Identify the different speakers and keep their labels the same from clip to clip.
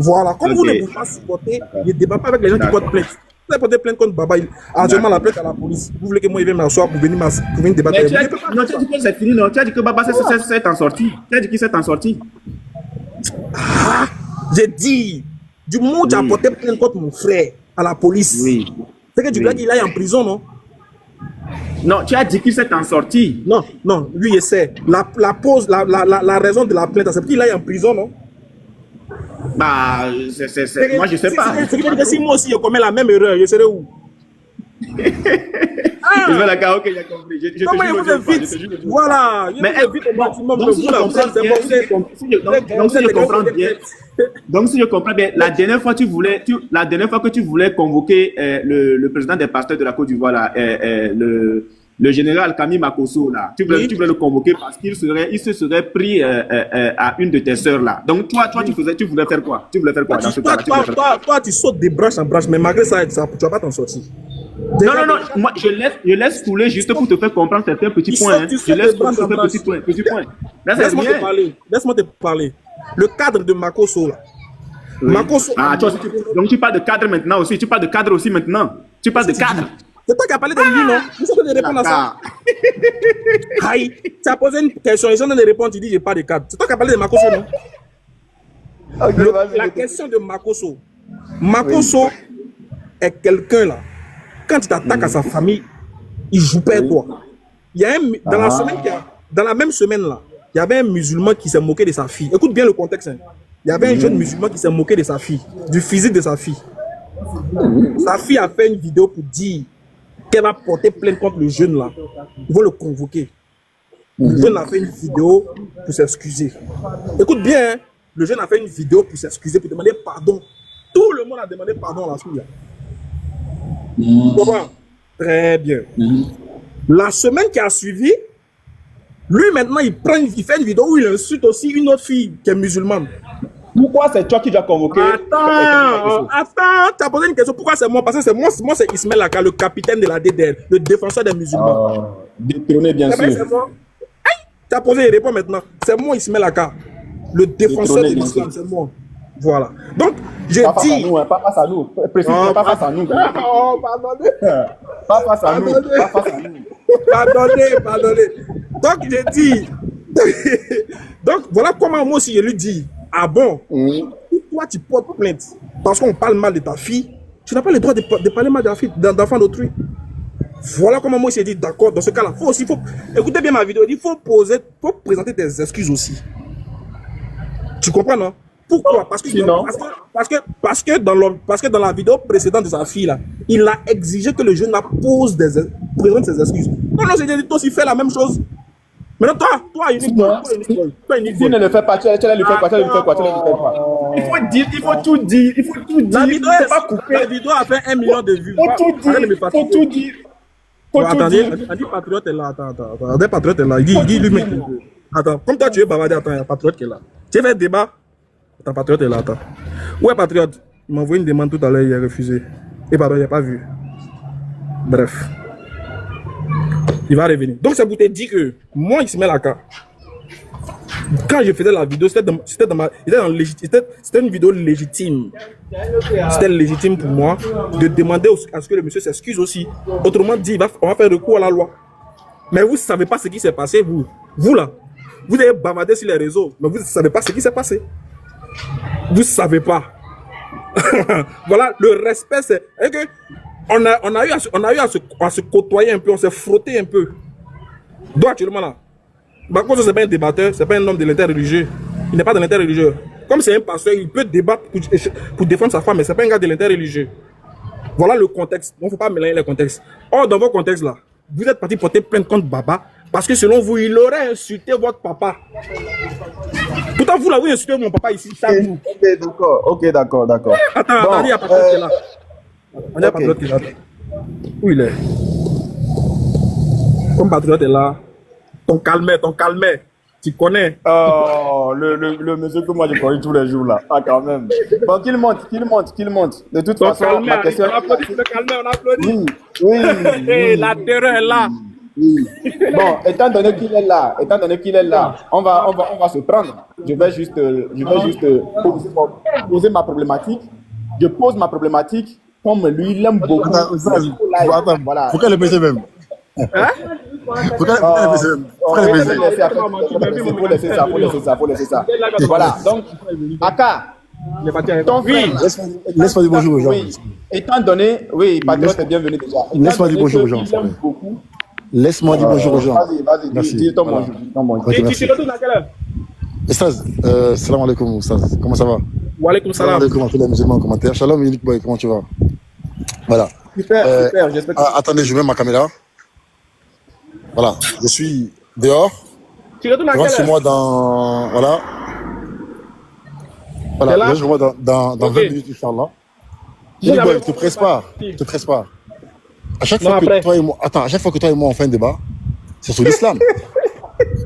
Speaker 1: Voilà, comme vous ne pouvez pas supporter, ne débat pas avec les gens qui portent plainte. Vous avez porté plainte contre Baba, actuellement la plainte à la police. Vous voulez que moi je vienne m'asseoir pour venir débattre avec vous?
Speaker 2: Non, tu as dit que c'est fini, non? Tu as dit que Baba s'est en sorti. Tu as dit qu'il s'est en sorti.
Speaker 1: Ah, j'ai dit, du moment où tu as porté plainte contre mon frère à la police, c'est que tu veux qu'il aille en prison, non?
Speaker 2: Non, tu as dit qu'il s'est en sorti.
Speaker 1: Non, non, lui il sait. La raison de la plainte, c'est qu'il aille en prison, non?
Speaker 2: Bah, moi je sais pas.
Speaker 1: Si moi aussi je commets la même erreur, je serai où?
Speaker 2: Je vais la carreau que j'ai compris.
Speaker 1: Comment il vous invite? Voilà.
Speaker 2: Mais donc si je comprends bien, la dernière fois que tu voulais convoquer le président des pasteurs de la Côte d'Ivoire, le général Camille Makosso, là, tu voulais le convoquer parce qu'il se serait pris à une de tes sœurs là. Donc toi tu voulais faire quoi?
Speaker 1: Toi, tu sautes des branches en branches, mais malgré ça, tu vas pas t'en sortir.
Speaker 2: Non, moi je laisse couler juste pour te faire comprendre certains petits points. Je laisse couler certains petits points.
Speaker 1: Laisse-moi te parler. Le cadre de Makosso là.
Speaker 2: Oui. Makosso. Donc tu parles de cadre maintenant aussi. Tu parles de cadre aussi maintenant. Tu parles de cadre.
Speaker 1: C'est toi qui as parlé de lui, non? Je suis en train de répondre à ça. Aïe, tu as posé une question, ils sont en train de répondre, tu dis, j'ai pas de cadre. C'est toi qui as parlé de Makosso, non? La question de Makosso. Makosso est quelqu'un là. Quand tu t'attaques à sa famille, il joue pas toi. Il y a dans la même semaine là, il y avait un musulman qui s'est moqué de sa fille. Écoute bien le contexte. Hein. Il y avait un jeune musulman qui s'est moqué de sa fille, du physique de sa fille. Sa fille a fait une vidéo pour dire qu'elle va porter plainte contre le jeune là. Ils vont le convoquer. Le jeune a fait une vidéo pour s'excuser. Écoute bien, hein, le jeune a fait une vidéo pour s'excuser, pour demander pardon. Tout le monde a demandé pardon à la fille là. Très bien. La semaine qui a suivi, lui maintenant il fait une vidéo où il insulte aussi une autre fille qui est musulmane.
Speaker 2: Pourquoi c'est toi qui dois convoquer?
Speaker 1: Attends, tu as posé une question. Pourquoi c'est moi? Parce que c'est moi, c'est Ismaël Aka, le capitaine de la DDR, le défenseur des musulmans.
Speaker 2: Détrôné, bien sûr.
Speaker 1: Tu as posé, il répond maintenant. C'est moi, Ismaël Aka, le défenseur de l'islam, c'est moi. Voilà. Donc, je dis.
Speaker 2: Pas face à nous. Précisément, pas face à nous.
Speaker 1: Oh, pardonnez.
Speaker 2: Pas face à nous. Pas face à nous.
Speaker 1: Pardonnez. Donc, je dis. Donc, voilà comment moi aussi je lui dis. Ah bon? Pourquoi tu portes plainte? Parce qu'on parle mal de ta fille. Tu n'as pas le droit de parler mal de la fille d'enfant d'autrui. Voilà comment moi j'ai dit d'accord. Dans ce cas-là, écoutez bien ma vidéo. Il faut présenter tes excuses aussi. Tu comprends, non? Pourquoi? Parce que dans la vidéo précédente de sa fille là, il a exigé que le jeune présente ses excuses. Non, j'ai dit toi aussi fais la même chose. Maintenant, toi,
Speaker 2: s'il ne le fait pas, tu vas lui faire quoi? Il faut tout dire.
Speaker 1: La vidéo a fait 1 million de vues.
Speaker 2: Faut tout dire.
Speaker 1: Attendez, on dit Patriote est là. Attends. Patriote est là. Il dit lui-même. Attends, comme toi tu es bavardé, attends, il y a Patriote qui est là. Tu as fait un débat? Attends, Patriote est là, attends. Ouais, Patriote, il m'a envoyé une demande tout à l'heure, il a refusé. Et pardon, il n'a pas vu. Bref. Il va revenir. Donc, c'est pour te dire que moi, Ismaël Aka, quand je faisais la vidéo, c'était une vidéo légitime. C'était légitime pour moi de demander à ce que le monsieur s'excuse aussi. Autrement dit, on va faire recours à la loi. Mais vous ne savez pas ce qui s'est passé, vous là. Vous avez bavardé sur les réseaux, mais vous ne savez pas ce qui s'est passé. Vous ne savez pas. Voilà, le respect, c'est que on a eu à se côtoyer un peu, on s'est frotté un peu. Donc actuellement là, par contre, ce n'est pas un débatteur, ce n'est pas un homme de l'interreligieux. Il n'est pas de l'interreligieux. Comme c'est un pasteur, il peut débattre pour défendre sa femme, mais ce n'est pas un gars de l'interreligieux. Voilà le contexte. Il ne faut pas mélanger les contextes. Or, dans vos contextes là, vous êtes parti porter plainte contre Baba parce que selon vous, il aurait insulté votre papa. Pourtant, vous là, vous insultez mon papa ici.
Speaker 2: Ok, d'accord.
Speaker 1: Attends, il y a Patriote qui est là. Il y a Patriote qui est là. Où il est? Comme Patriote est là. Ton calmet. Tu connais.
Speaker 2: Oh, le monsieur que moi je connais tous les jours là. Ah, quand même. Bon, qu'il monte. De toute façon,
Speaker 1: la question. On applaudit.
Speaker 2: Oui.
Speaker 1: La terreur est là.
Speaker 2: Oui. Bon, étant donné qu'il est là, on va se prendre. Je vais juste poser ma problématique. Je pose ma problématique comme lui, il aime beaucoup.
Speaker 3: Attends,
Speaker 2: Voilà.
Speaker 3: faut qu'elle le pêche même.
Speaker 1: Hein?
Speaker 3: Faut qu'elle le pêche même. Faut qu'elle le pêche.
Speaker 2: Faut laisser ça. Voilà. Donc, Aka, ton frère.
Speaker 3: Laisse-moi dire bonjour aux gens.
Speaker 2: Oui. Étant donné, oui, Patriote est bienvenu déjà.
Speaker 3: Laisse-moi dire bonjour aux gens. Laisse-moi dire bonjour aux gens.
Speaker 2: Vas-y,
Speaker 3: Merci.
Speaker 2: dis ton
Speaker 3: Voilà.
Speaker 2: bonjour.
Speaker 3: Ok, merci.
Speaker 1: Tu retournes à quelle heure?
Speaker 3: Ustaz, salam alaikum, Ustaz. Comment ça va?
Speaker 1: Wa alaikum
Speaker 3: Salam
Speaker 1: salam.
Speaker 3: alaikum à tous les musulmans en commentaire. Shalom, Unique Boy, comment tu vas? Voilà.
Speaker 2: Super, j'espère que...
Speaker 3: Attendez, je mets ma caméra. Voilà, je suis dehors.
Speaker 1: Tu retournes à
Speaker 3: Je rentre
Speaker 1: quelle
Speaker 3: chez
Speaker 1: heure?
Speaker 3: moi dans. Voilà.
Speaker 1: T'es là?
Speaker 3: Voilà, je rentre chez moi dans
Speaker 1: Ok.
Speaker 3: 20 minutes, Inch'Allah.
Speaker 1: Je
Speaker 3: Unique Boy,
Speaker 1: l'avais-
Speaker 3: te presse pas. Te presse pas. À chaque
Speaker 1: Non,
Speaker 3: fois
Speaker 1: après.
Speaker 3: que toi et moi. Attends, à chaque fois que toi et moi on fait un débat, c'est sur l'islam.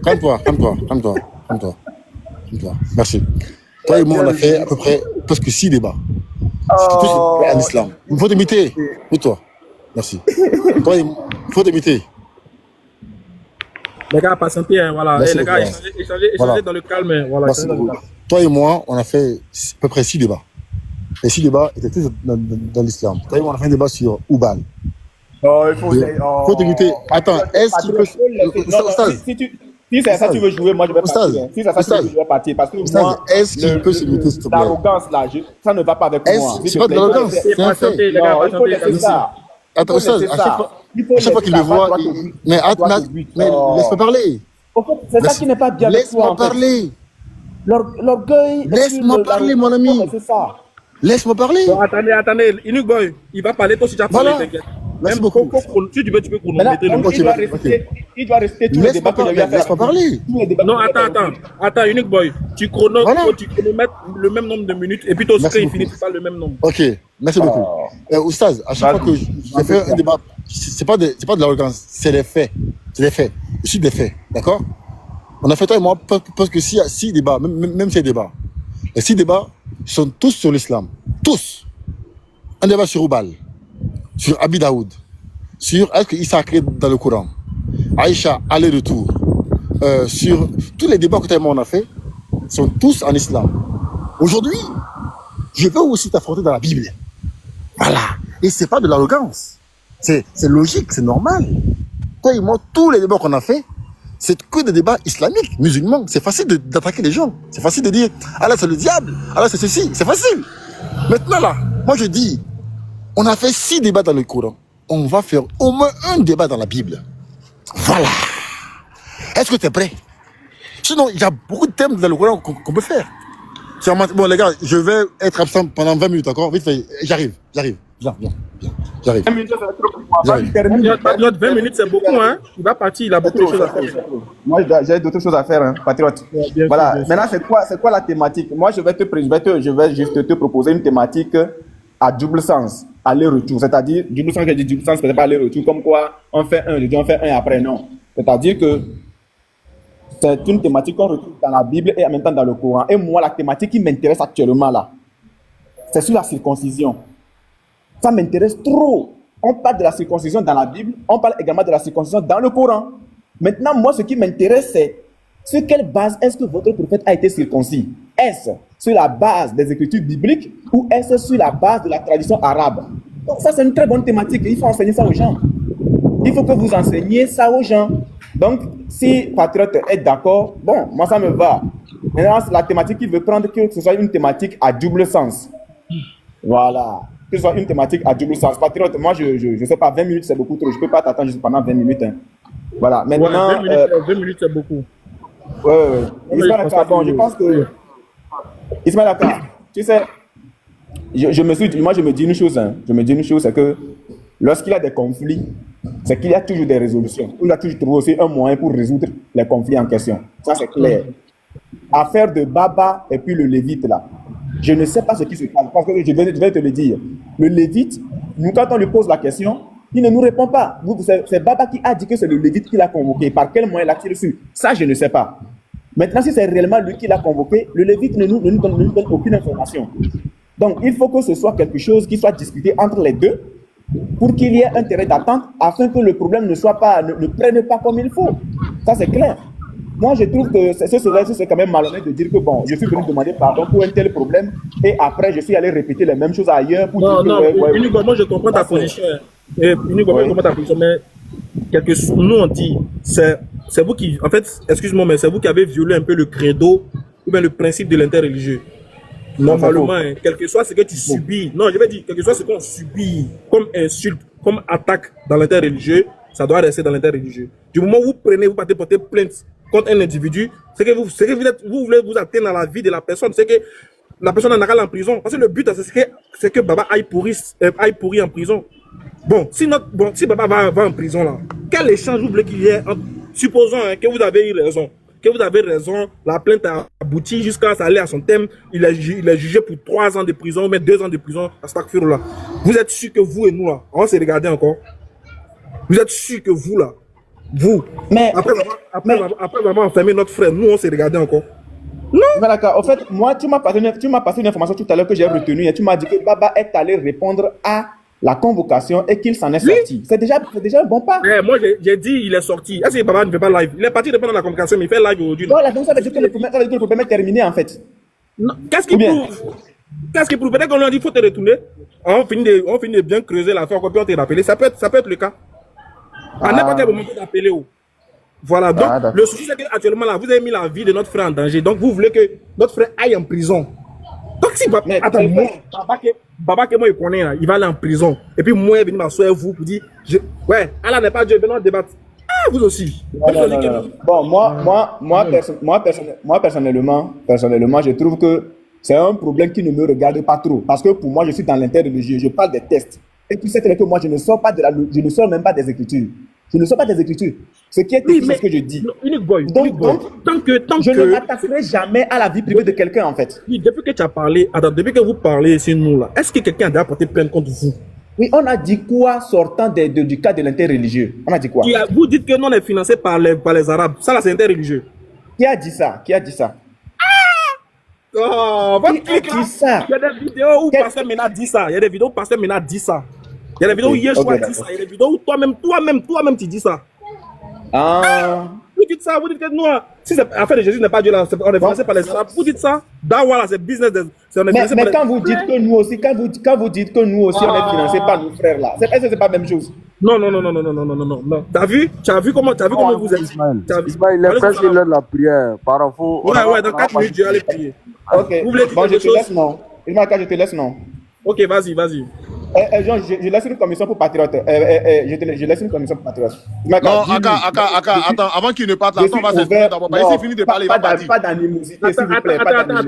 Speaker 3: Calme-toi. Merci. Toi et moi, on a fait à peu près presque 6 débats. C'était tous en islam. Il faut t'imiter. Et toi. Merci. Toi, il faut t'imiter.
Speaker 1: Les gars, patientez, hein, voilà.
Speaker 3: Merci
Speaker 1: Eh, les gars,
Speaker 3: beaucoup.
Speaker 1: échangez
Speaker 3: Voilà.
Speaker 1: dans le calme. Hein, voilà,
Speaker 3: Merci
Speaker 1: échangez dans le
Speaker 3: beaucoup.
Speaker 1: calme.
Speaker 3: Toi et moi, on a fait à peu près 6 débats. Les 6 débats étaient tous dans l'islam. Toi et moi, on a fait un débat sur Oubal.
Speaker 2: Oh, il faut...
Speaker 3: Faut t'imiter. Attends, est-ce qu'il peut. Ostaz,
Speaker 2: Si c'est ça que tu veux jouer, moi je vais partir.
Speaker 3: Ostaz,
Speaker 2: Si c'est ça que tu veux jouer, je vais partir. Parce que
Speaker 3: Ostaz,
Speaker 2: moi,
Speaker 3: est-ce qu'il peut se limiter, s'il te plaît?
Speaker 2: l'arrogance là, ça ne va pas avec moi.
Speaker 3: C'est pas de l'arrogance, c'est un fait.
Speaker 1: Patientez, les gars,
Speaker 2: Non, il faut
Speaker 1: patientez.
Speaker 2: laisser ça.
Speaker 3: Attends, Ostaz, à chaque fois qu'il me voit, mais laisse-moi parler.
Speaker 2: Au fait, c'est ça qui n'est pas bien avec toi.
Speaker 3: Laisse-moi
Speaker 2: En fait.
Speaker 3: parler.
Speaker 2: L'orgueil.
Speaker 3: Laisse-moi parler, mon ami.
Speaker 2: C'est ça.
Speaker 3: Laisse-moi parler.
Speaker 1: Bon, attendez, Unique Boy, il va parler, toi si tu as parlé,
Speaker 3: Voilà.
Speaker 1: t'inquiète.
Speaker 3: Merci
Speaker 1: Même
Speaker 3: beaucoup.
Speaker 1: si tu veux, tu peux
Speaker 2: Maintenant,
Speaker 1: chronométrer le
Speaker 2: donc,
Speaker 3: Ok,
Speaker 2: il doit rester tous les débats
Speaker 3: Laisse-moi
Speaker 2: que j'ai eu
Speaker 3: parler.
Speaker 2: à faire.
Speaker 3: Laisse-moi parler.
Speaker 2: Tous les débats
Speaker 1: Non,
Speaker 2: que j'ai eu à faire.
Speaker 1: attends, Unique Boy, tu
Speaker 3: Voilà.
Speaker 1: chronomètres le même nombre de minutes et puis toi aussi,
Speaker 3: Merci
Speaker 1: il
Speaker 3: beaucoup.
Speaker 1: finit par le même nombre.
Speaker 3: Ok, merci beaucoup. Oustaz, à chaque fois que j'ai fait un débat, c'est pas de l'arrogance, c'est des faits. C'est des faits. Je suis des faits, d'accord? On a fait toi et moi parce que s'il y a 6 débats, même 6 débats, les 6 débats sont tous sur l'islam. Tous. Un débat sur Oubal, sur Abi Daoud, sur est-ce qu'il s'est créé dans le Coran, Aïcha, aller-retour, sur tous les débats que toi et moi on a fait, sont tous en islam. Aujourd'hui, je peux aussi t'affronter dans la Bible. Voilà. Et c'est pas de l'arrogance. C'est logique, c'est normal. Toi et moi, tous les débats qu'on a fait, c'est que des débats islamiques, musulmans. C'est facile d'attaquer les gens. C'est facile de dire, ah là c'est le diable, ah là c'est ceci. C'est facile. Maintenant là, moi je dis, on a fait 6 débats dans le Coran. On va faire au moins un débat dans la Bible. Voilà. Est-ce que tu es prêt? Sinon, il y a beaucoup de thèmes dans le Coran qu'on peut faire. Bon les gars, je vais être absent pendant 20 minutes encore. Vite fait, j'arrive. J'arrive.
Speaker 2: 20 minutes, ça va être trop pour moi.
Speaker 3: J'arrive.
Speaker 1: Patriote, 20 minutes, c'est beaucoup, hein. Il va partir, il a beaucoup de choses à faire.
Speaker 2: Moi, j'ai d'autres choses à faire, hein, patriote.
Speaker 1: bien
Speaker 2: Voilà.
Speaker 1: sûr, bien
Speaker 2: Maintenant, c'est quoi la thématique? Moi, je vais juste te proposer une thématique à double sens, aller-retour. C'est-à-dire, double sens, j'ai dit double sens, c'est pas aller-retour. Comme quoi, on fait un, je dis on fait un après, non. C'est-à-dire que c'est une thématique qu'on retrouve dans la Bible et en même temps dans le Coran. Et moi, la thématique qui m'intéresse actuellement là, c'est sur la circoncision. Ça m'intéresse trop. On parle de la circoncision dans la Bible, on parle également de la circoncision dans le Coran. Maintenant, moi, ce qui m'intéresse, c'est sur quelle base est-ce que votre prophète a été circoncis? Est-ce sur la base des écritures bibliques ou est-ce sur la base de la tradition arabe? Donc ça, c'est une très bonne thématique. Il faut enseigner ça aux gens. Il faut que vous enseigniez ça aux gens. Donc, si Patriote est d'accord, bon, moi, ça me va. Maintenant, c'est la thématique qu'il veut prendre, que ce soit une thématique à double sens. Voilà. Que ce soit une thématique à double sens. Patriote, moi, je sais pas, 20 minutes, c'est beaucoup trop. Je peux pas t'attendre juste pendant 20 minutes. Hein. Voilà.
Speaker 1: Ouais,
Speaker 2: Maintenant,
Speaker 1: 20 minutes, c'est beaucoup.
Speaker 2: ouais. Ismaël
Speaker 1: je pense
Speaker 2: Aka,
Speaker 1: pas
Speaker 2: bon,
Speaker 1: que-
Speaker 2: je pense que... Ismaël Aka, tu sais, moi, je me dis une chose, hein. Je me dis une chose, c'est que lorsqu'il y a des conflits, c'est qu'il y a toujours des résolutions. Il y a toujours trouvé aussi un moyen pour résoudre les conflits en question. Ça, c'est clair. Affaire de Baba et puis le Lévite, là. Je ne sais pas ce qui se passe, parce que je vais te le dire. Le Lévite, nous, quand on lui pose la question, il ne nous répond pas. C'est Baba qui a dit que c'est le Lévite qui l'a convoqué. Par quel moyen l'a-t-il reçu? Ça, je ne sais pas. Maintenant, si c'est réellement lui qui l'a convoqué, le Lévite ne nous donne aucune information. Donc, il faut que ce soit quelque chose qui soit discuté entre les deux pour qu'il y ait un terrain d'attente afin que le problème ne prenne pas comme il faut. Ça, c'est clair. Moi, je trouve que c'est quand même malhonnête de dire que bon, je suis venu demander pardon pour un tel problème et après, je suis allé répéter les mêmes choses ailleurs. Pour
Speaker 1: Non,
Speaker 2: dire
Speaker 1: non,
Speaker 2: que,
Speaker 1: uniquement, moi je comprends ta position. Uniquement, je comprends ta position, mais nous on dit, c'est vous qui, en fait, excuse-moi, mais c'est vous qui avez violé un peu le credo ou bien le principe de l'interreligieux. Normalement, hein, quel que soit ce que tu subis, non, je vais dire, quel que soit ce qu'on subit comme insulte, comme attaque dans l'interreligieux, ça doit rester dans l'interreligieux. Du moment où vous partez porter plainte contre un individu, c'est que vous voulez vous atteindre dans la vie de la personne, c'est que la personne en a en prison. Parce que le but, c'est que Baba aille pourrir en prison. Bon, si Baba va en prison là, quel échange vous voulez qu'il y ait supposons hein, que vous avez eu raison. Que vous avez raison, la plainte a abouti jusqu'à ça aller à son thème. Il est jugé pour 3 ans de prison, mais 2 ans de prison à Stakfirullah. Vous êtes sûr que vous et nous là, on s'est regardé encore? Vous êtes sûr que vous là, vous, après avoir enfermé notre frère, nous on s'est regardé encore? Non.
Speaker 2: D'accord. En fait, moi, tu m'as passé une information tout à l'heure que j'ai retenue et tu m'as dit que Baba est allé répondre à la convocation et qu'il s'en est sorti. C'est déjà un bon pas.
Speaker 1: Moi, j'ai dit il est sorti. Est-ce que Baba ne fait pas live? Il est parti répondre à la convocation, mais il fait live aujourd'hui.
Speaker 2: Non, ça veut dire que le problème est terminé en fait.
Speaker 1: Qu'est-ce qu'il prouve? Qu'est-ce qu'il prouve? Peut-être qu'on lui a dit il faut te retourner. On finit de bien creuser l'affaire, puis on te rappelle. Ça peut être le cas. À n'importe quel moment, on peut t'appeler. Voilà, donc le souci c'est qu'actuellement là, vous avez mis la vie de notre frère en danger. Donc vous voulez que notre frère aille en prison. Donc si attends, Baba que moi il connaît là, il va aller en prison. Et puis moi je vais venir m'asseoir vous pour dire ouais, Allah n'est pas Dieu, venons débattre. Ah, vous aussi.
Speaker 2: Non. Bon, moi personnellement, je trouve que c'est un problème qui ne me regarde pas trop. Parce que pour moi, je suis dans l'interreligieux, je parle des textes. Et puis c'est que moi, je ne sors même pas des Écritures. Je ne sors pas des Écritures. Ce qui est écrit, c'est ce que je dis. Donc, je ne m'attaquerai jamais à la vie privée de quelqu'un, en fait.
Speaker 1: Oui, depuis que tu as parlé, depuis que vous parlez ici, nous là, est-ce que quelqu'un a déjà porté plainte contre vous?
Speaker 2: Oui, on a dit quoi sortant du cas de l'interreligieux? On a dit quoi?
Speaker 1: Vous dites que nous on est financé par les Arabes. Ça là, c'est interreligieux.
Speaker 2: Qui a dit ça?
Speaker 1: Oh,
Speaker 2: qui a dit ça?
Speaker 1: Il y a des vidéos où Pasteur Mena dit ça. Il y a des vidéos où Pasteur Mena dit ça. Il y a des vidéos où Yeshua dit ça. Il y a des vidéos où toi-même tu dis ça. Vous dites ça, vous dites que nous, si l'affaire de Jésus n'est pas Dieu là, on est financé par les Arabes. Vous dites ça? Voilà, c'est business.
Speaker 2: Mais quand vous dites que nous aussi, quand vous dites que nous aussi, on est financé par nos frères là, est-ce que c'est pas la même chose?
Speaker 1: Non. T'as vu comment vous êtes?
Speaker 4: Ismaël, il est presque l'heure de la prière. Par rapport.
Speaker 1: Ouais, dans 4 minutes, je vais aller prier.
Speaker 2: Ok. Bon, je te laisse, non. Je te laisse, non.
Speaker 1: Ok, vas-y.
Speaker 2: Jean, je laisse une commission pour patriote. Je laisse une commission pour patriote.
Speaker 3: Non, Aka, attends, avant qu'il ne parte là, on va s'exprimer d'abord. Il finit de parler, il va partir.
Speaker 2: Pas d'animosité, s'il vous plaît.
Speaker 1: Attends,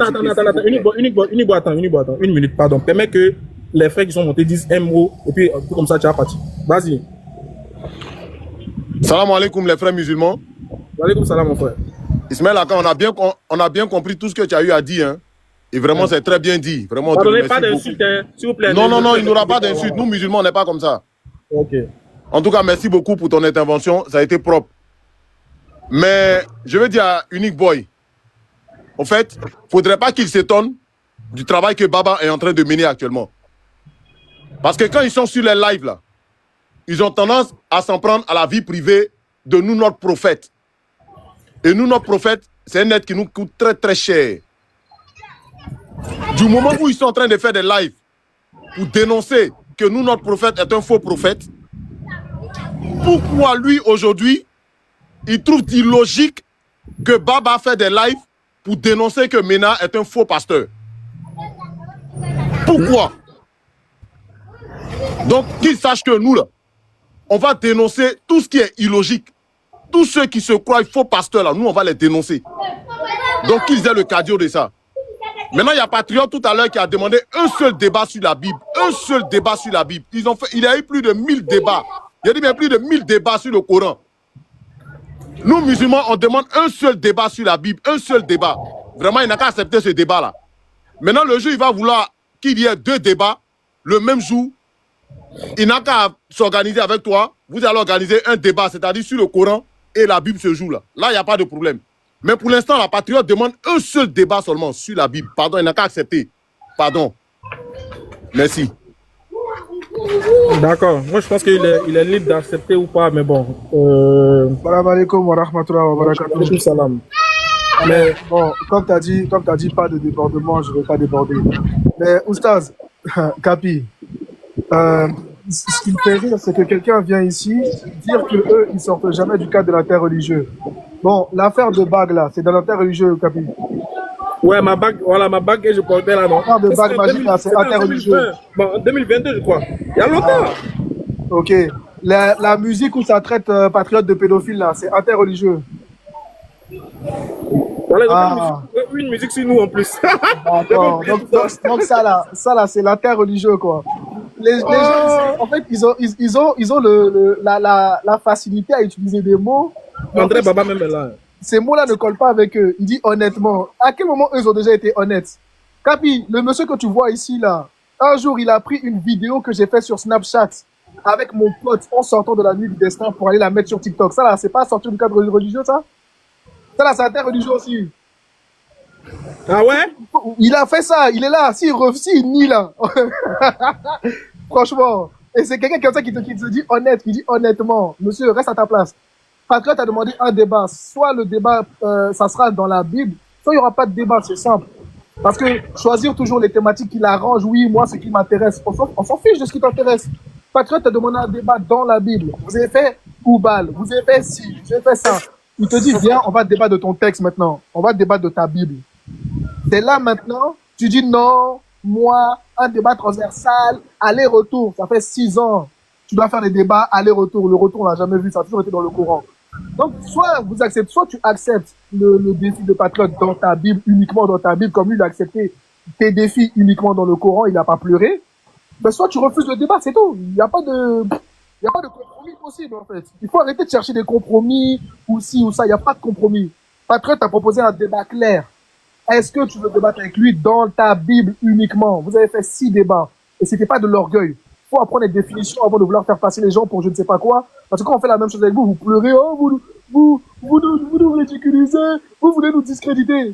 Speaker 1: une minute, pardon. Permets que les frères qui sont montés disent un mot, et puis comme ça, tu vas partir. Vas-y.
Speaker 3: Salam alaikum, les frères musulmans.
Speaker 1: Alaikum salam, mon frère.
Speaker 3: Ismaël Aka, on a bien compris tout ce que tu as eu à dire. Hein. Et vraiment, c'est très bien dit. Vraiment,
Speaker 1: pardonnez pas d'insultes, s'il vous plaît.
Speaker 3: Non, il n'y aura pas d'insultes. Nous, musulmans, on n'est pas comme ça.
Speaker 1: Ok.
Speaker 3: En tout cas, merci beaucoup pour ton intervention. Ça a été propre. Mais je veux dire à Unique Boy, en fait, il ne faudrait pas qu'il s'étonne du travail que Baba est en train de mener actuellement. Parce que quand ils sont sur les lives, là, ils ont tendance à s'en prendre à la vie privée de nous, notre prophète. Et nous, notre prophète, c'est un être qui nous coûte très, très cher. Du moment où ils sont en train de faire des lives pour dénoncer que nous, notre prophète est un faux prophète, pourquoi lui, aujourd'hui, il trouve illogique que Baba fait des lives pour dénoncer que Mena est un faux pasteur? Pourquoi? Donc, qu'il sache que nous, là, on va dénoncer tout ce qui est illogique. Tous ceux qui se croient faux pasteurs, là, nous, on va les dénoncer. Donc, qu'ils aient le cadio de ça. Maintenant, il y a Patriote tout à l'heure qui a demandé un seul débat sur la Bible. Un seul débat sur la Bible. Il y a eu plus de 1000 débats. Il y a dit bien plus de 1000 débats sur le Coran. Nous, musulmans, on demande un seul débat sur la Bible. Un seul débat. Vraiment, il n'a qu'à accepter ce débat-là. Maintenant, le jour, il va vouloir qu'il y ait 2 débats le même jour. Il n'a qu'à s'organiser avec toi. Vous allez organiser un débat, c'est-à-dire sur le Coran et la Bible ce jour-là. Là, il n'y a pas de problème. Mais pour l'instant, la Patriote demande un seul débat seulement sur la Bible. Pardon, il n'a qu'à accepter. Pardon. Merci.
Speaker 1: D'accord. Moi, je pense qu'il est libre d'accepter ou pas, mais bon.
Speaker 5: Salam alaikum wa rahmatullahi wa barakatuh.
Speaker 1: Alaykoum salam.
Speaker 5: Mais bon, comme tu as dit, pas de débordement, je ne vais pas déborder. Mais Oustaz, Capi, ce qui me fait rire, c'est que quelqu'un vient ici dire que eux, ils sortent jamais du cadre de l'interreligieux. Bon, l'affaire de bague là, c'est dans l'interreligieux, Capi.
Speaker 1: Ouais, ma bague que je portais là, non?
Speaker 5: L'affaire de bague magique là, c'est interreligieux.
Speaker 1: Bon, en 2022, je crois. Il y a longtemps.
Speaker 5: Ok. La musique où ça traite patriote de pédophile là, c'est interreligieux.
Speaker 1: Voilà, une musique sur nous en plus.
Speaker 5: D'accord. Donc ça là, c'est l'interreligieux quoi. Les gens, en fait, ils ont la facilité à utiliser des mots.
Speaker 1: André Baba même est là.
Speaker 5: Ces mots-là ne collent pas avec eux. Il dit honnêtement. À quel moment eux ont déjà été honnêtes? Capi, le monsieur que tu vois ici là, un jour il a pris une vidéo que j'ai faite sur Snapchat avec mon pote en sortant de la nuit du destin pour aller la mettre sur TikTok. Ça là, c'est pas sortir du cadre religieux ça? Ça là, c'est interreligieux aussi.
Speaker 1: Ah ouais?
Speaker 5: Il a fait ça, il est là. S'il nie là. Franchement. Et c'est quelqu'un comme ça qui te dit honnête, qui dit honnêtement, monsieur, reste à ta place. Patriote a demandé un débat. Soit le débat, ça sera dans la Bible, soit il n'y aura pas de débat, c'est simple. Parce que choisir toujours les thématiques qui l'arrangent, oui, moi, ce qui m'intéresse, on s'en fiche de ce qui t'intéresse. Patriote a demandé un débat dans la Bible. Vous avez fait Oubal, vous avez fait ci, vous avez fait ça. Il te dit, viens, on va débattre de ton texte maintenant. On va débattre de ta Bible. C'est là maintenant, tu dis non, moi, un débat transversal, aller-retour, ça fait 6 ans. Tu dois faire des débats aller-retour. Le retour, on l'a jamais vu, ça a toujours été dans le courant. Donc, soit tu acceptes le défi de patriote dans ta Bible, uniquement dans ta Bible, comme lui, il a accepté tes défis uniquement dans le Coran, il n'a pas pleuré. Mais soit tu refuses le débat, c'est tout. Il n'y a pas de compromis possible, en fait. Il faut arrêter de chercher des compromis, ou ci, ou ça. Il n'y a pas de compromis. Patriote a proposé un débat clair. Est-ce que tu veux débattre avec lui dans ta Bible uniquement? Vous avez fait 6 débats. Et c'était pas de l'orgueil. Faut apprendre les définitions avant de vouloir faire passer les gens pour je ne sais pas quoi. Parce que quand on fait la même chose avec vous, vous pleurez, oh, vous nous ridiculisez, vous voulez nous discréditer.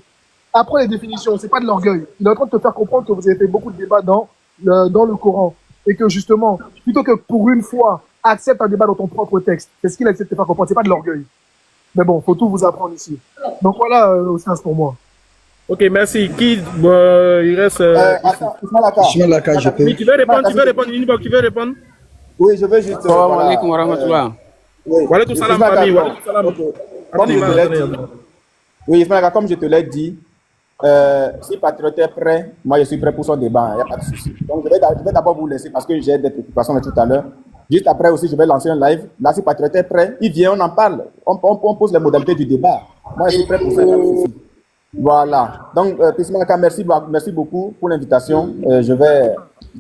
Speaker 5: Apprenez les définitions, c'est pas de l'orgueil. Il est en train de te faire comprendre que vous avez fait beaucoup de débats dans le Coran. Et que justement, plutôt que pour une fois, accepte un débat dans ton propre texte. C'est ce qu'il accepte de te faire comprendre, c'est pas de l'orgueil. Mais bon, faut tout vous apprendre ici. Donc voilà, c'est pour moi.
Speaker 1: Ok, merci. Qui il reste.
Speaker 2: Attends,
Speaker 4: Ismaël Laka, je peux.
Speaker 1: Oui, tu veux répondre, Inbox, tu veux répondre?
Speaker 2: Oui, je veux juste.
Speaker 6: Salam alaikum wa rahmatullah.
Speaker 2: Oui.
Speaker 1: Wa alaikum salam, famille. Wa alaikum salam.
Speaker 2: Ok. Comme je te l'ai dit, si Patriote est prêt, moi je suis prêt pour son débat, il n'y a pas de souci. Donc je vais d'abord vous laisser parce que j'ai des préoccupations de tout à l'heure. Juste après aussi, je vais lancer un live. Là, si Patriote est prêt, il vient, on en parle. On pose les modalités du débat. Moi je suis prêt pour ça, il n'y a pas de souci. Voilà. Donc, Pismaka, merci beaucoup pour l'invitation. Je vais.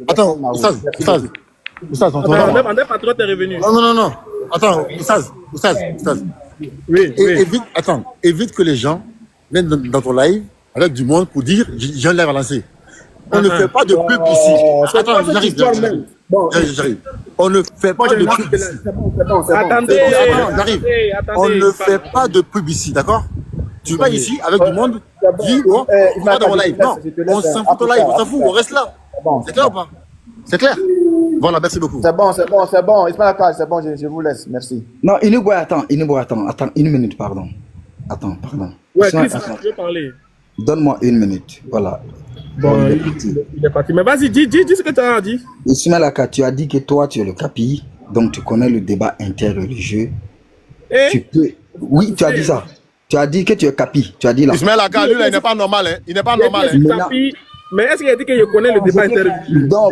Speaker 3: Attends, Oustaz,
Speaker 1: André Patriote est revenu.
Speaker 3: Non. Attends, Oustaz.
Speaker 1: Oui.
Speaker 3: Évite que les gens viennent dans ton live avec du monde pour dire j'ai un live à lancer. On ne fait pas de pub ici. Attends, j'arrive. On ne fait pas de pub ici.
Speaker 1: Attendez,
Speaker 3: j'arrive. On ne fait pas de pub ici, d'accord? Tu vas ici avec du monde, dis, oh, on va dans mon live. Non, on s'en fout ton live, on s'en fout, on reste là. C'est clair ou pas? C'est clair? Voilà, merci beaucoup.
Speaker 2: C'est bon. C'est bon, je vous laisse, merci.
Speaker 6: Non, Inubo, attends, une minute, pardon. Attends.
Speaker 1: Ouais, Chris, tu veux parler?
Speaker 6: Donne-moi une minute, voilà.
Speaker 1: Bon, il est parti. Mais vas-y, dis ce que tu as dit.
Speaker 6: Ismaël Laka, tu as dit que toi, tu es le capi, donc tu connais le débat interreligieux. Tu peux... Oui, tu as dit ça. Tu as dit que tu es capi. Tu as dit là.
Speaker 3: Ismaël Laka, lui, là, il n'est pas normal. Hein. Il n'est pas normal. Hein.
Speaker 1: Mais est-ce qu'il a dit que je connais le débat interreligieux?
Speaker 6: Non,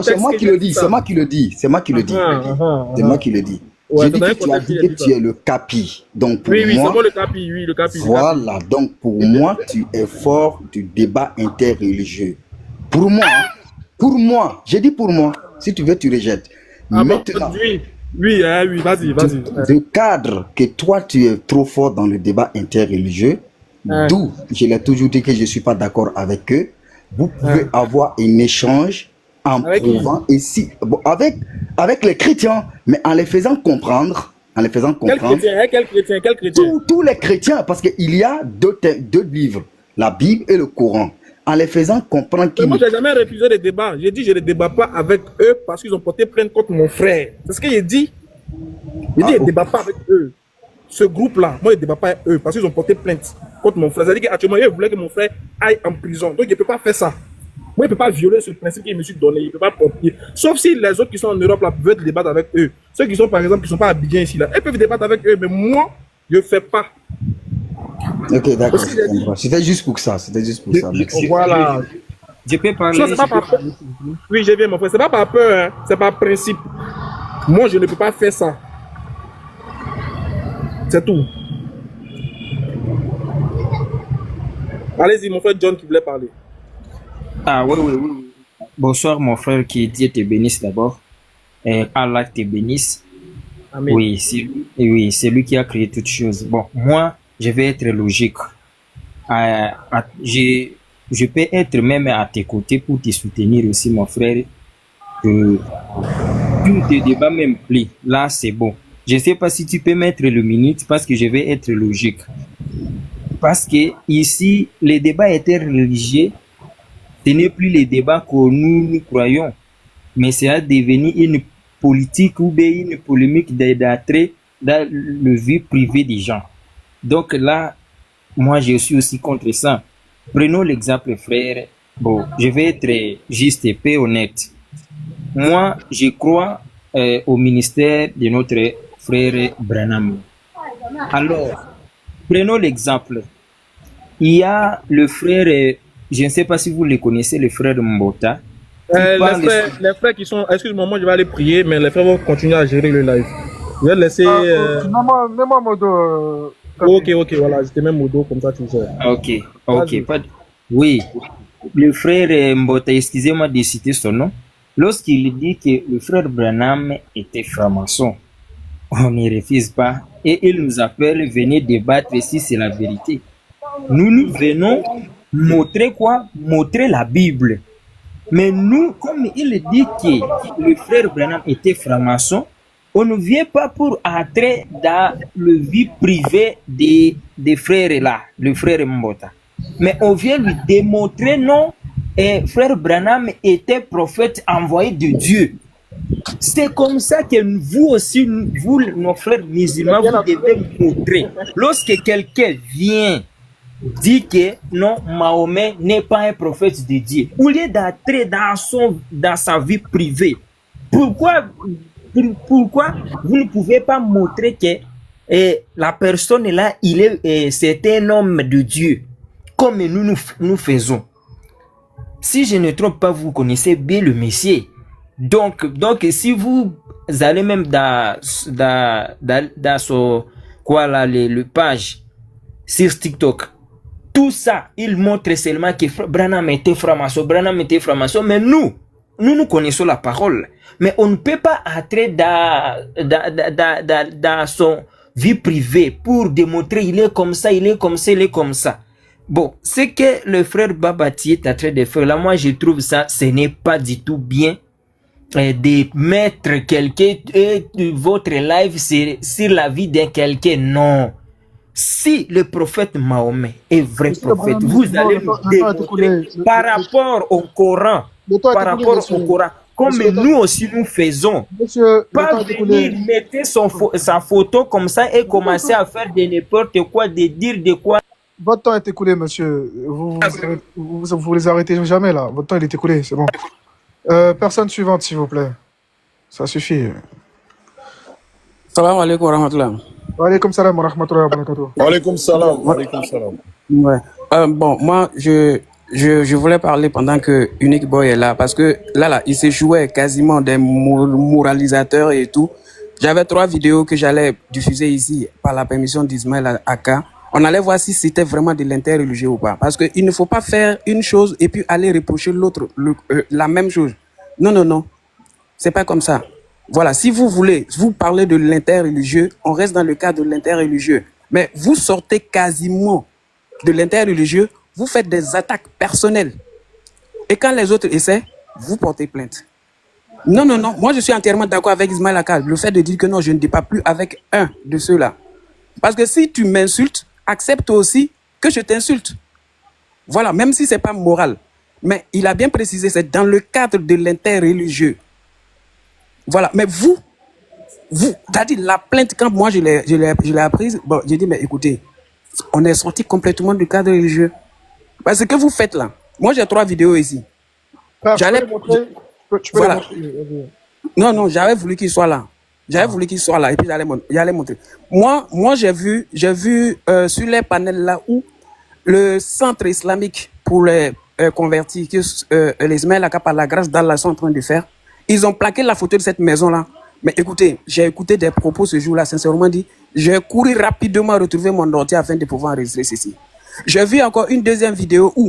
Speaker 6: c'est moi qui le dis. C'est moi qui le dis. C'est moi qui le dis. J'ai dit que tu as dit que tu es le capi. Donc pour
Speaker 1: oui,
Speaker 6: moi,
Speaker 1: c'est moi le capi. Oui, le capi.
Speaker 6: Voilà. Donc pour moi, tu es fort du débat interreligieux. Pour moi. J'ai dit pour moi. Si tu veux, tu rejettes. Maintenant.
Speaker 1: Oui, vas-y.
Speaker 6: Le cadre que toi, tu es trop fort dans le débat interreligieux, d'où je l'ai toujours dit que je ne suis pas d'accord avec eux, vous pouvez avoir un échange en prouvant ici, avec les chrétiens, mais en les faisant comprendre. Quel chrétien? Tous les chrétiens, parce qu'il y a deux livres, la Bible et le Coran. en les faisant comprendre
Speaker 1: Mais
Speaker 6: qu'ils...
Speaker 1: moi, je n'ai jamais refusé les débats. J'ai dit, je ne débat pas avec eux parce qu'ils ont porté plainte contre mon frère. C'est ce que j'ai dit. J'ai dit, je ne débat pas avec eux. Ce groupe-là, moi, je ne débat pas avec eux parce qu'ils ont porté plainte contre mon frère. C'est-à-dire qu'actuellement, ils voulaient que mon frère aille en prison. Donc, je ne peux pas faire ça. Moi, je ne peux pas violer ce principe qu'ils me suis donné. Je ne peux pas porter. Sauf si les autres qui sont en Europe là, veulent débattre avec eux. Ceux qui sont, par exemple, qui ne sont pas à Abidjan ici, là, ils peuvent débattre avec eux. Mais moi, je ne fais pas.
Speaker 6: Ok, d'accord. C'était juste pour ça. C'était juste pour ça. Merci.
Speaker 1: Voilà.
Speaker 7: Je peux parler.
Speaker 1: Ça, c'est pas par peur. Oui, je viens, mon frère. C'est pas par peur, hein. C'est par principe. Moi, je ne peux pas faire ça. C'est tout. Allez-y, mon frère John qui voulait parler.
Speaker 7: Ah oui, oui, oui. Bonsoir mon frère, qui Dieu te bénisse d'abord. Et Allah te bénisse.
Speaker 1: Amen.
Speaker 7: Oui, c'est lui qui a créé toutes choses. Bon, moi, je vais être logique. Je peux être même à tes côtés pour te soutenir aussi, mon frère. Que tout te débat même plus. Là, c'est bon. Je ne sais pas si tu peux mettre le minute parce que je vais être logique. Parce que ici, les débats interreligieux, ce n'est plus les débats que nous croyons, mais c'est à devenir une politique ou bien une polémique d'entrée dans le vie privée des gens. Donc là, moi, je suis aussi contre ça. Prenons l'exemple, frère. Bon, je vais être juste et peu honnête. Moi, je crois au ministère de notre frère Branham. Alors, prenons l'exemple. Il y a le frère, je ne sais pas si vous le connaissez, le frère Mbota.
Speaker 1: Les frères qui sont... Excuse-moi, moi je vais aller prier, mais les frères vont continuer à gérer le live. Je vais laisser...
Speaker 5: Mets-moi modo.
Speaker 1: Ok, voilà, je te mets modo, comme ça tu sais.
Speaker 7: Ok. Oui, le frère Mbota, excusez-moi de citer son nom. Lorsqu'il dit que le frère Branham était franc-maçon, on n'y refuse pas. Et il nous appelle, venez débattre si c'est la vérité. Nous venons montrer quoi? Montrer la Bible. Mais nous, comme il dit que le frère Branham était franc-maçon, on ne vient pas pour entrer dans le vie privé des frères là, le frère Mbota. Mais on vient lui démontrer non, et frère Branham était prophète envoyé de Dieu. C'est comme ça que vous aussi, vous, nos frères musulmans, vous devez montrer. Lorsque quelqu'un vient dit que non, Mahomet n'est pas un prophète de Dieu, au lieu d'entrer dans sa vie privée, pourquoi vous ne pouvez pas montrer que la personne là, c'est un homme de Dieu, comme nous faisons. Si je ne trompe pas, vous connaissez bien le Messie. Donc si vous allez même dans son, quoi là, le page sur TikTok, tout ça, il montre seulement que Branham était franc-maçon, mais nous connaissons la parole. Mais on ne peut pas entrer dans son vie privée pour démontrer il est comme ça, il est comme ça, il est comme ça. Bon, ce que le frère Babati est en train de faire là, moi je trouve ça, ce n'est pas du tout bien de mettre quelqu'un, votre live sur la vie de quelqu'un, non. Si le prophète Mahomet est vrai prophète, vous allez nous démontrer par rapport au Coran, comme nous aussi nous faisons. Pas venir mettre sa photo comme ça et commencer à faire de n'importe quoi, de dire de quoi.
Speaker 5: Votre temps est écoulé, monsieur. Vous les arrêtez jamais là. Votre temps il est écoulé, c'est bon. Personne suivante, s'il vous plaît. Ça suffit.
Speaker 8: Salam alaikum wa rahmatullah.
Speaker 5: Wa alaikum salam wa rahmatullah wa barakatuh.
Speaker 3: Wa alaikum salam. Wa alaikum salam.
Speaker 8: Ouais. Bon, moi, je voulais parler pendant que Unique Boy est là, parce que là, il s'est joué quasiment des moralisateurs et tout. J'avais 3 vidéos que j'allais diffuser ici par la permission d'Ismaël Aka. On allait voir si c'était vraiment de l'interreligieux ou pas. Parce qu'il ne faut pas faire une chose et puis aller reprocher l'autre la même chose. Non. C'est pas comme ça. Voilà, si vous voulez, vous parlez de l'interreligieux, on reste dans le cadre de l'interreligieux. Mais vous sortez quasiment de l'interreligieux, vous faites des attaques personnelles. Et quand les autres essaient, vous portez plainte. Non. Moi, je suis entièrement d'accord avec Ismaël Akal. Le fait de dire que non, je ne dis pas plus avec un de ceux-là. Parce que si tu m'insultes, accepte aussi que je t'insulte. Voilà, même si c'est pas moral. Mais il a bien précisé, c'est dans le cadre de l'interreligieux. Voilà, mais vous, c'est-à-dire la plainte, quand moi je l'ai apprise, bon, j'ai dit, mais écoutez, on est sorti complètement du cadre religieux. Parce que ce que vous faites là, moi j'ai 3 vidéos ici.
Speaker 5: Frère,
Speaker 8: J'allais-
Speaker 5: tu peux les montrer. Tu peux
Speaker 8: Voilà.
Speaker 5: les montrer. Vas-y.
Speaker 8: Non, j'avais voulu qu'il soit là. J'avais voulu qu'il soit là et puis j'allais montrer. Moi j'ai vu sur les panels là où le centre islamique pour les convertis, que les Ismaël Aka par la grâce d'Allah sont en train de faire, ils ont plaqué la photo de cette maison là. Mais écoutez, j'ai écouté des propos ce jour-là, sincèrement dit, j'ai couru rapidement retrouver mon ordi afin de pouvoir enregistrer ceci. J'ai vu encore une deuxième vidéo où